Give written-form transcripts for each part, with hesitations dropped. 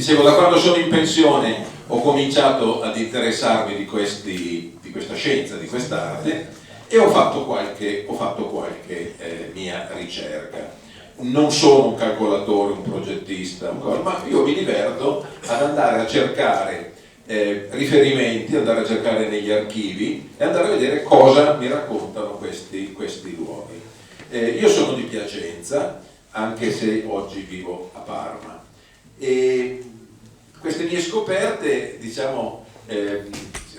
Dicevo, da quando sono in pensione ho cominciato ad interessarmi di questa scienza, di quest'arte, e ho fatto qualche mia ricerca. Non sono un calcolatore, un progettista, ma io mi diverto ad andare a cercare riferimenti, andare a cercare negli archivi e andare a vedere cosa mi raccontano questi luoghi. Io sono di Piacenza, anche se oggi vivo a Parma, e queste mie scoperte, diciamo,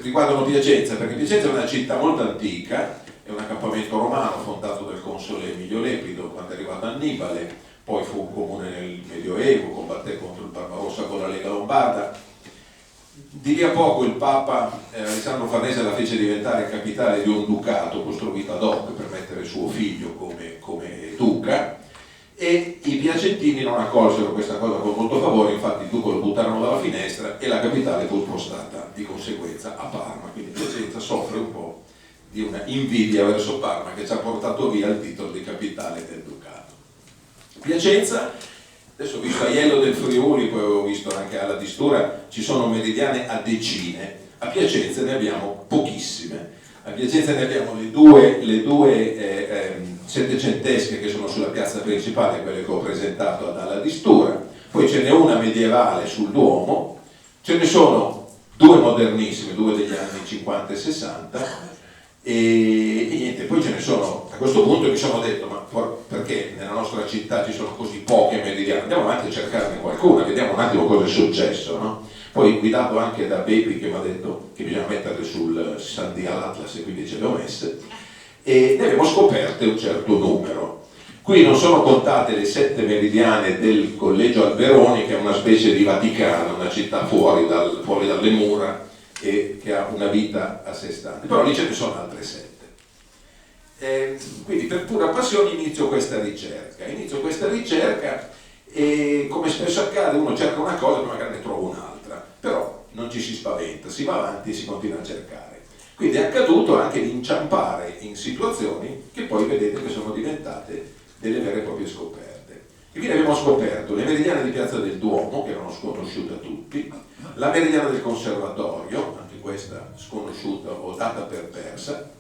riguardano Piacenza, perché Piacenza è una città molto antica, è un accampamento romano fondato dal console Emilio Lepido quando è arrivato Annibale, poi fu un comune nel Medioevo, combatté contro il Barbarossa con la Lega Lombarda. Di lì a poco il Papa Alessandro Farnese la fece diventare capitale di un ducato costruito ad hoc per mettere suo figlio come duca, e i piacentini non accolsero questa cosa con molto favore, infatti il duca lo buttarono dalla finestra e la capitale fu spostata di conseguenza a Parma, quindi Piacenza soffre un po' di una invidia verso Parma che ci ha portato via il titolo di capitale del ducato. Piacenza, adesso ho visto Aiello del Friuli, poi ho visto anche alla Distura, ci sono meridiane a decine, a Piacenza ne abbiamo pochissime. A Piacenza ne abbiamo le due settecentesche che sono sulla piazza principale, quelle che ho presentato ad Alla Distura, poi ce n'è una medievale sul Duomo, ce ne sono due modernissime, due degli anni 50 e 60, e niente, poi ce ne sono. A questo punto mi sono detto, ma perché nella nostra città ci sono così poche meridiane? Andiamo avanti a cercarne qualcuna, vediamo un attimo cosa è successo, no? Poi guidato anche da Baby che mi ha detto che bisogna metterle sul Sandia all'Atlas, e quindi ce le ho messe, e ne abbiamo scoperte un certo numero. Qui non sono contate le 7 meridiane del Collegio Alberoni, che è una specie di Vaticano, una città fuori dalle mura e che ha una vita a sé stante, però lì ce ne sono altre 7. Quindi per pura passione inizio questa ricerca e, come spesso accade, uno cerca una cosa e magari ne trova un'altra, però non ci si spaventa, si va avanti e si continua a cercare. Quindi è accaduto anche di inciampare in situazioni che poi vedete che sono diventate delle vere e proprie scoperte. E quindi abbiamo scoperto le meridiane di Piazza del Duomo, che erano sconosciute a tutti, la meridiana del Conservatorio, anche questa sconosciuta o data per persa,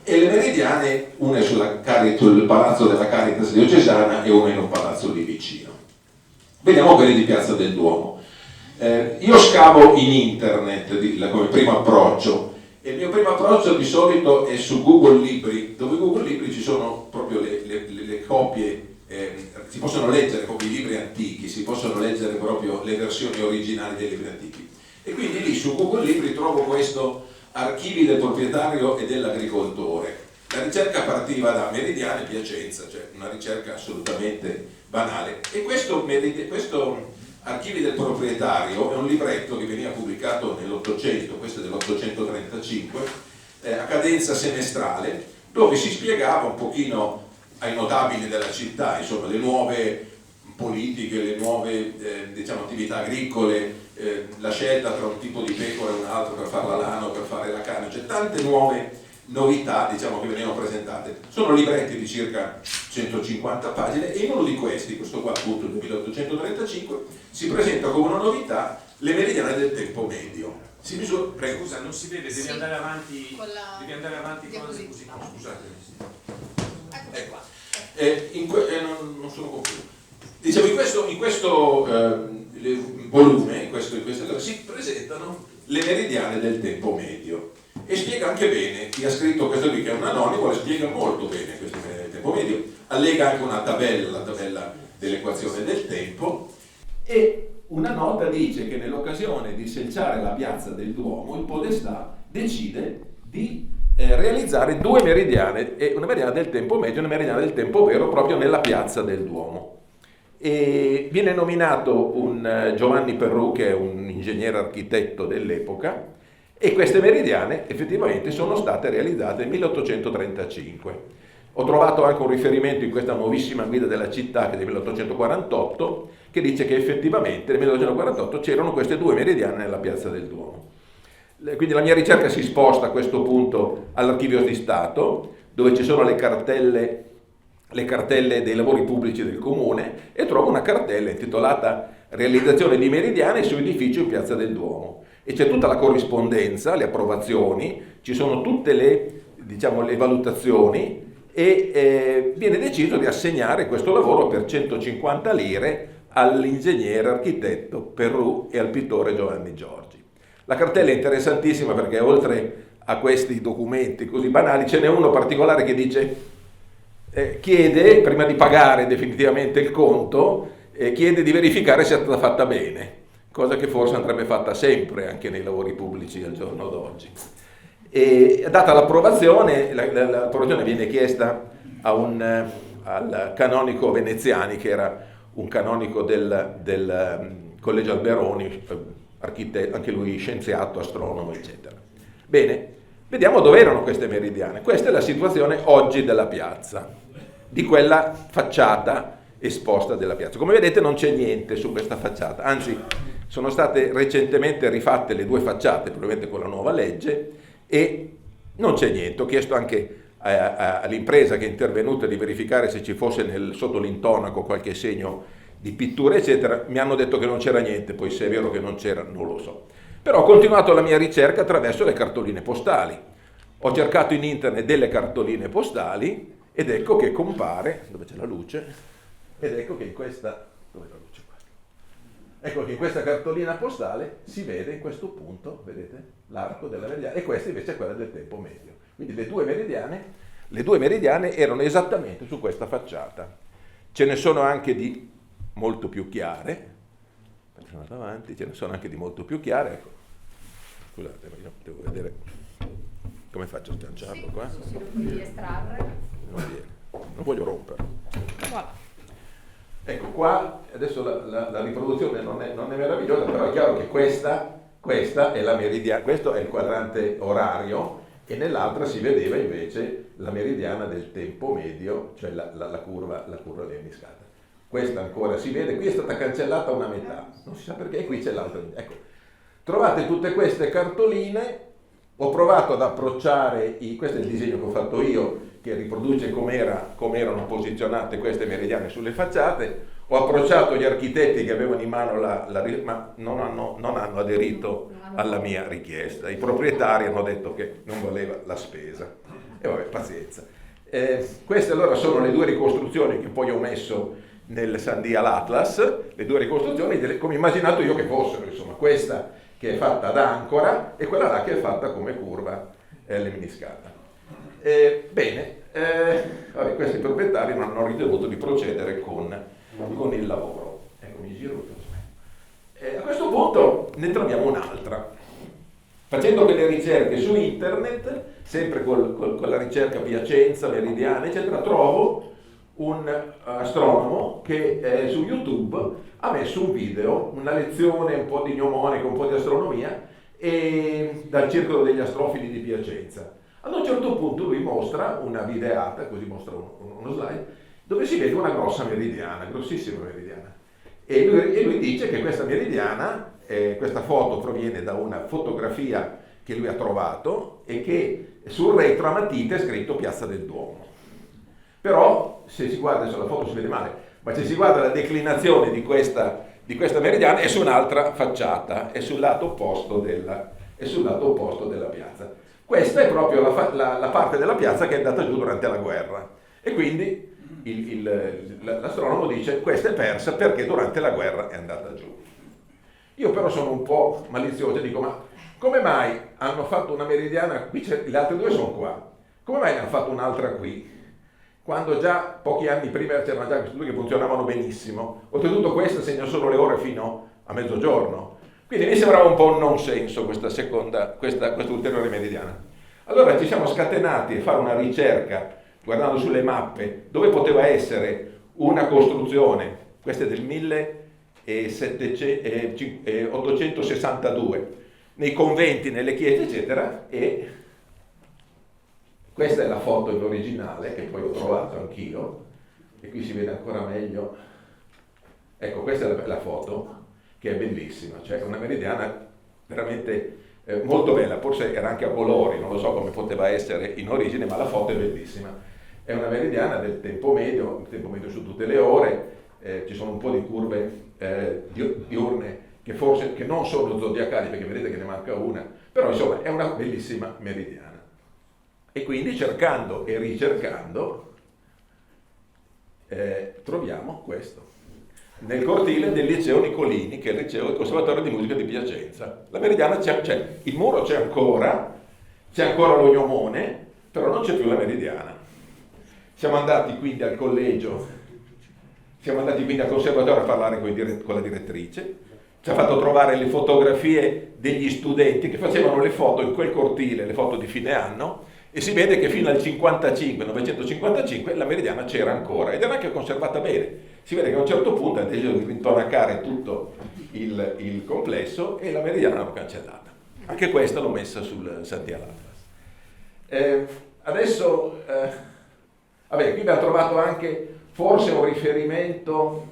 e le meridiane, una è sul palazzo della Caritas diocesana e una in un palazzo lì vicino. Vediamo quelle di Piazza del Duomo. Io scavo in internet come primo approccio, e il mio primo approccio di solito è su Google Libri, dove Google Libri ci sono proprio le copie, si possono leggere come i libri antichi, si possono leggere proprio le versioni originali dei libri antichi. E quindi lì su Google Libri trovo questo archivi del proprietario e dell'agricoltore. La ricerca partiva da Meridiane Piacenza, cioè una ricerca assolutamente banale. E questo archivi del proprietario è un libretto che veniva pubblicato nell'800, questo è dell'835, a cadenza semestrale, dove si spiegava un pochino ai notabili della città, insomma, le nuove politiche, le nuove attività agricole, la scelta tra un tipo di pecora e un altro per fare la lana o per fare la carne, cioè tante nuove novità che venivano presentate. Sono libretti di circa 150 pagine e in uno di questi, questo qua appunto del 1835, si presenta come una novità le meridiane del tempo medio. Si misura, prego. Scusa, non si vede, devi andare avanti con la musica. Scusate. Ecco. Non sono concluso. Diciamo, in questo volume, si presentano le meridiane del tempo medio e spiega anche bene, chi ha scritto questo qui, che è un anonimo, le spiega molto bene queste meridiane del tempo medio, allega anche una tabella, la tabella dell'equazione del tempo, e una nota dice che nell'occasione di selciare la piazza del Duomo il Podestà decide di realizzare 2 meridiane, una meridiana del tempo medio e una meridiana del tempo vero, proprio nella piazza del Duomo. E viene nominato un Giovanni Perrù, che è un ingegnere architetto dell'epoca, e queste meridiane effettivamente sono state realizzate nel 1835. Ho trovato anche un riferimento in questa nuovissima guida della città, che è del 1848, che dice che effettivamente nel 1848 c'erano queste 2 meridiane nella piazza del Duomo. Quindi la mia ricerca si sposta a questo punto all'Archivio di Stato, dove ci sono le cartelle dei lavori pubblici del comune, e trovo una cartella intitolata realizzazione di meridiane su edificio in Piazza del Duomo. E c'è tutta la corrispondenza, le approvazioni, ci sono tutte le, diciamo, le valutazioni e viene deciso di assegnare questo lavoro per 150 lire all'ingegnere architetto Perrù e al pittore Giovanni Giorgi. La cartella è interessantissima perché oltre a questi documenti così banali ce n'è uno particolare che dice chiede, prima di pagare definitivamente il conto, chiede di verificare se è stata fatta bene, cosa che forse andrebbe fatta sempre anche nei lavori pubblici al giorno d'oggi. E data l'approvazione, l'approvazione viene chiesta al canonico Veneziani, che era un canonico del Collegio Alberoni, architetto, anche lui scienziato, astronomo, eccetera. Bene, vediamo dove erano queste meridiane. Questa è la situazione oggi della piazza, di quella facciata esposta della piazza. Come vedete non c'è niente su questa facciata, anzi sono state recentemente rifatte le due facciate, probabilmente con la nuova legge, e non c'è niente. Ho chiesto anche all'impresa che è intervenuta di verificare se ci fosse sotto l'intonaco qualche segno di pittura eccetera, mi hanno detto che non c'era niente, poi se è vero che non c'era non lo so. Però ho continuato la mia ricerca attraverso le cartoline postali. Ho cercato in internet delle cartoline postali ed ecco che compare, dove c'è la luce, ed ecco che in questa, dove è la luce qua? Ecco che in questa cartolina postale si vede in questo punto, vedete, l'arco della meridiana, e questa invece è quella del tempo medio. Quindi le due meridiane erano esattamente su questa facciata. Ce ne sono anche di molto più chiare, facciamo avanti, ce ne sono anche di molto più chiare, ecco. Scusate, ma io devo vedere come faccio a sganciarlo qua. Sì, lo puoi estrarre. Non voglio rompere. Voilà. Ecco qua, adesso la riproduzione non è meravigliosa, però è chiaro che questa è la meridiana, questo è il quadrante orario, e nell'altra si vedeva invece la meridiana del tempo medio, cioè la curva lemniscata. Questa ancora si vede, qui è stata cancellata una metà, non si sa perché, e qui c'è l'altra. Ecco, trovate tutte queste cartoline, ho provato ad approcciare, questo è il disegno che ho fatto io, che riproduce come erano posizionate queste meridiane sulle facciate. Ho approcciato gli architetti che avevano in mano ma non hanno aderito alla mia richiesta. I proprietari hanno detto che non valeva la spesa. E vabbè, pazienza. Queste allora sono le due ricostruzioni che poi ho messo nel Sandia l'Atlas, le due ricostruzioni come immaginato io che fossero, insomma, questa che è fatta ad ancora e quella là che è fatta come curva lemniscata. Vabbè, questi proprietari non hanno ritenuto di procedere con il lavoro. Ecco, mi giro. A questo punto ne troviamo un'altra. Facendo delle ricerche su internet, sempre con la ricerca Piacenza, Meridiana, eccetera, trovo un astronomo che su YouTube ha messo un video, una lezione, un po' di gnomonica, un po' di astronomia, dal Circolo degli Astrofili di Piacenza. Ad un certo punto lui mostra una videata, così mostra uno slide, dove si vede una grossa meridiana, grossissima meridiana. E lui dice che questa meridiana, questa foto proviene da una fotografia che lui ha trovato e che sul retro a matita è scritto Piazza del Duomo. Però, se si guarda, adesso la foto si vede male, ma se si guarda la declinazione di questa meridiana è su un'altra facciata, è sul lato opposto della piazza. Questa è proprio la parte della piazza che è andata giù durante la guerra. E quindi l'astronomo dice questa è persa perché durante la guerra è andata giù. Io però sono un po' malizioso e dico ma come mai hanno fatto una meridiana qui, le altre due sono qua, come mai ne hanno fatto un'altra qui? Quando già pochi anni prima c'erano già queste due che funzionavano benissimo, oltretutto questa segna solo le ore fino a mezzogiorno. Quindi mi sembrava un po' un non senso questa ulteriore meridiana. Allora ci siamo scatenati a fare una ricerca, guardando sulle mappe, dove poteva essere una costruzione, questa è del 1862, nei conventi, nelle chiese, eccetera, e questa è la foto in originale, che poi ho trovato anch'io, e qui si vede ancora meglio. Ecco, questa è la foto, che è bellissima, cioè una meridiana veramente molto bella, forse era anche a colori, non lo so come poteva essere in origine, ma la foto è bellissima. È una meridiana del tempo medio su tutte le ore, ci sono un po' di curve diurne che non sono zodiacali, perché vedete che ne manca una, però insomma è una bellissima meridiana. E quindi cercando e ricercando troviamo questo. Nel cortile del liceo Nicolini, che è il Conservatorio di Musica di Piacenza. La meridiana c'è, il muro c'è ancora lo gnomone, però non c'è più la meridiana. Siamo andati quindi al collegio, siamo andati quindi al conservatorio a parlare con la direttrice, ci ha fatto trovare le fotografie degli studenti che facevano le foto in quel cortile, le foto di fine anno, e si vede che fino al 1955, la meridiana c'era ancora ed era anche conservata bene. Si vede che a un certo punto ha deciso di rintonacare tutto il complesso e la meridiana l'hanno cancellata. Anche questa l'ho messa sul Santiago Atlas. Adesso, qui abbiamo trovato anche forse un riferimento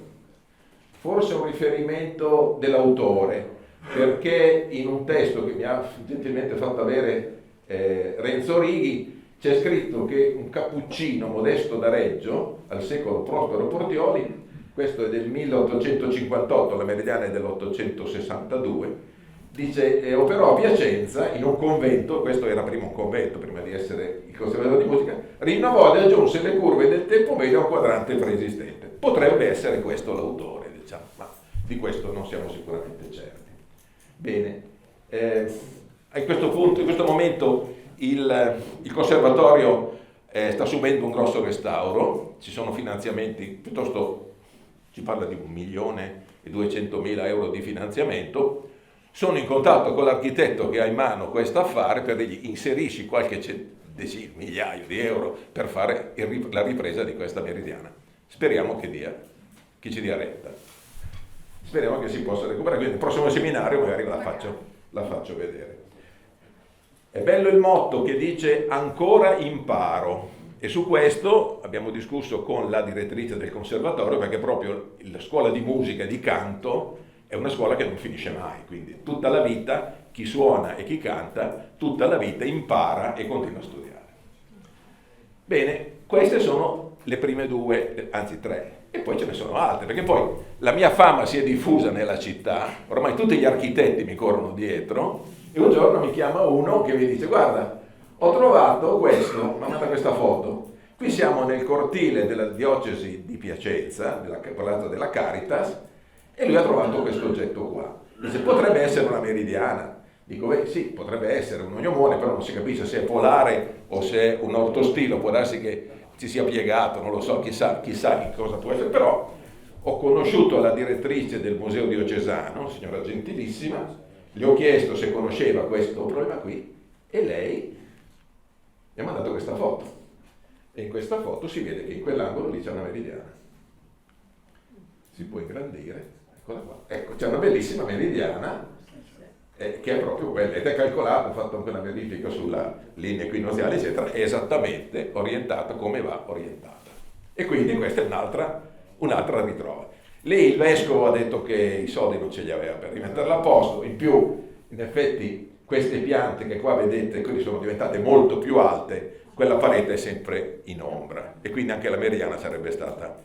dell'autore, perché in un testo che mi ha gentilmente fatto avere Renzo Righi c'è scritto che un cappuccino Modesto da Reggio, al secolo Prospero Portioli, questo è del 1858, la meridiana è dell'862, dice operò a Piacenza in un convento, questo era prima un convento, prima di essere il conservatorio di musica, rinnovò ed aggiunse le curve del tempo medio a un quadrante preesistente. Potrebbe essere questo l'autore, diciamo, ma di questo non siamo sicuramente certi. Bene, a questo punto, in questo momento il conservatorio sta subendo un grosso restauro, ci sono finanziamenti piuttosto, si parla di 1.200.000 euro di finanziamento. Sono in contatto con l'architetto che ha in mano questo affare per dirgli inserisci qualche migliaio di euro per fare la ripresa di questa meridiana. Speriamo che ci dia retta. Speriamo che si possa recuperare, quindi il prossimo seminario magari la faccio vedere. È bello il motto che dice ancora imparo, e su questo abbiamo discusso con la direttrice del conservatorio, perché proprio la scuola di musica e di canto è una scuola che non finisce mai, quindi tutta la vita chi suona e chi canta, tutta la vita impara e continua a studiare. Bene, queste sono le prime due, anzi tre, e poi ce ne sono altre, perché poi la mia fama si è diffusa nella città, ormai tutti gli architetti mi corrono dietro, e un giorno mi chiama uno che mi dice guarda, ho trovato questo, mi ha mandato questa foto, qui siamo nel cortile della diocesi di Piacenza, della Palazzo della Caritas, e lui ha trovato questo oggetto qua. Dice, potrebbe essere una meridiana. Dico, beh sì, potrebbe essere un gnomone, però non si capisce se è polare o se è un ortostilo, può darsi che ci sia piegato, non lo so, chissà che cosa può essere, però ho conosciuto la direttrice del Museo Diocesano, signora gentilissima, le ho chiesto se conosceva questo problema qui e lei mi ha mandato questa foto. E in questa foto si vede che in quell'angolo lì c'è una meridiana. Si può ingrandire, eccola qua. Ecco, c'è una bellissima meridiana che è proprio quella, ed è calcolato, ho fatto anche una verifica sulla linea equinoziale, eccetera, è esattamente orientata come va orientata. E quindi questa è un'altra ritrova. Lì il vescovo ha detto che i soldi non ce li aveva per rimetterla a posto, in più, in effetti, queste piante che qua vedete, quindi sono diventate molto più alte, quella parete è sempre in ombra, e quindi anche la meridiana sarebbe stata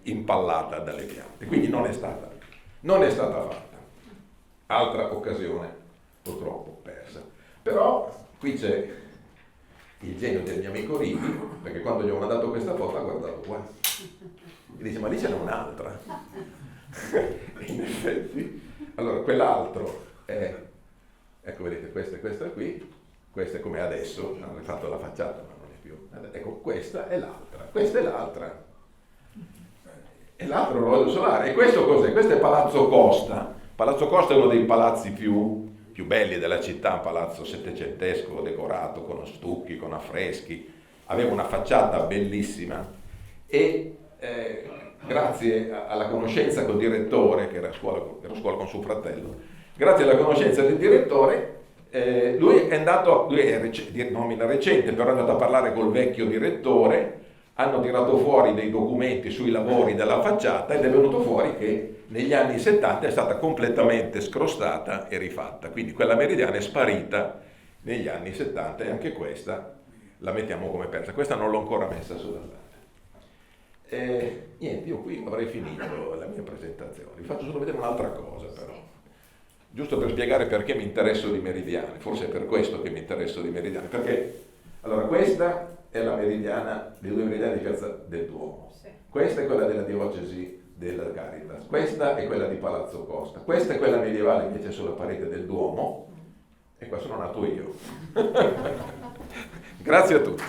impallata dalle piante, quindi non è stata fatta. Altra occasione purtroppo persa. Però qui c'è il genio del mio amico Righi, perché quando gli ho mandato questa foto ha guardato qua e dice ma lì ce n'è un'altra. In effetti, allora quell'altro è, ecco vedete, questa qui, questa è come adesso, hanno rifatto la facciata ma non è più, ecco questa è l'altra. E l'altro orologio solare. E questo cos'è? Questo è Palazzo Costa. Palazzo Costa è uno dei palazzi più belli della città, un palazzo settecentesco decorato con stucchi, con affreschi, aveva una facciata bellissima e grazie alla conoscenza col direttore, che era a scuola con suo fratello, grazie alla conoscenza del direttore, lui è di nomina recente, però è andato a parlare col vecchio direttore, hanno tirato fuori dei documenti sui lavori della facciata ed è venuto fuori che negli anni 70 è stata completamente scrostata e rifatta, quindi quella meridiana è sparita negli anni 70 e anche questa la mettiamo come persa. Questa non l'ho ancora messa sulla Niente, io qui avrei finito la mia presentazione. Vi faccio solo vedere un'altra cosa però, giusto per spiegare perché mi interesso di meridiane. Forse è per questo che mi interesso di meridiane, perché allora questa è la meridiana, le due meridiane di Piazza del Duomo, questa è quella della diocesi della Caritas, questa è quella di Palazzo Costa, questa è quella medievale invece sulla parete del Duomo, e qua sono nato io. Grazie a tutti.